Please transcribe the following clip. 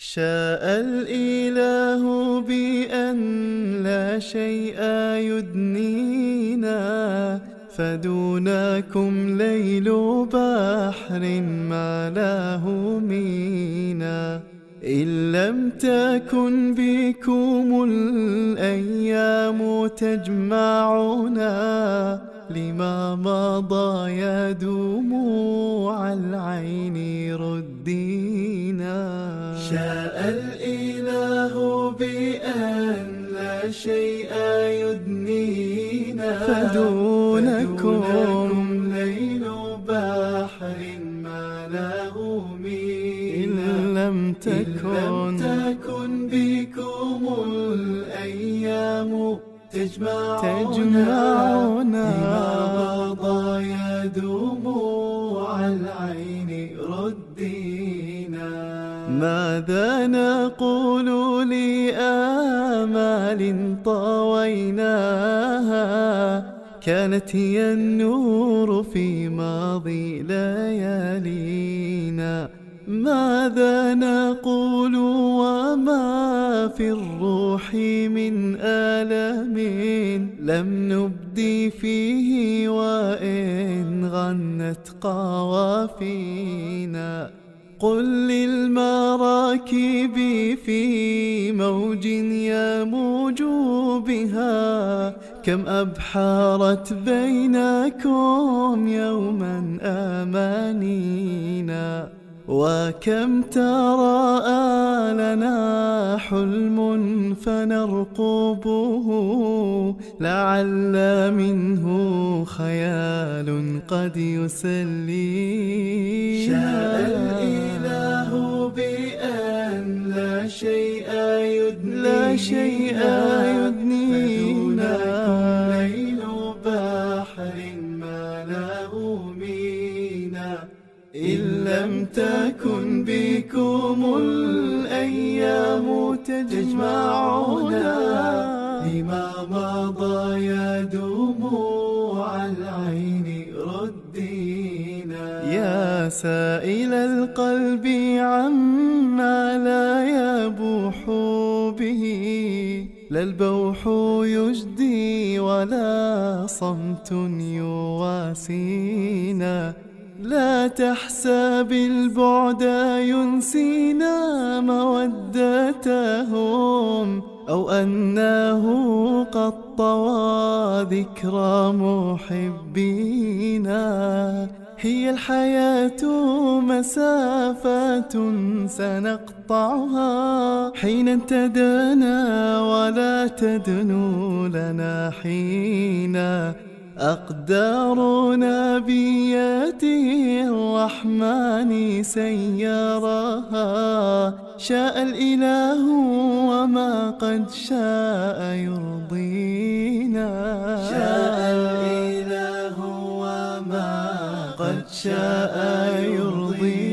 شاء الإله بأن لا شيء يدنينا، فدونكم ليل بحر ما له مينا. إن لم تكن بكم الأيام تجمعنا، لما مضى يا دموع العين ردينا. شاء الإله بأن لا شيء يدنينا، فدونكم ليل بحر ما له مينا. إن لم تكن بكم الأيام تجمعنا، لما مضى يا دموع العين ردينا. ماذا نقول لآمال طويناها، كانت هي النور في ماضي ليالينا. ماذا نقول وما في الروح من ألم، لم نبدي فيه وإن غنت قوافينا. قل للمراكب في موج يموج بها، كم أبحرت بينكم يوما أمانينا. وكم تراءى لنا حلم فنرقبه، لعل منه خيال قد يسلينا. شاء الإله بأن لا شيء يدنينا، فدونكم ليل بحر ما له مينا. إن لم تكن بكم الأيام تجمعنا، لما مضى يا دموع العين ردينا. يا سائل القلب عما لا يبوح به، لا البوح يجدي ولا صمت يواسينا. لا تحسب البعد ينسينا مودتهم، أو أنه قد طوى ذكرى محبينا. هي الحياة مسافات سنقطعها، حين تدنا ولا تدنو لنا حينا. أقدارنا بيده الرحمن سيرها، شاء الإله وما قد شاء يرضينا. شاء الإله وما قد شاء يرضينا.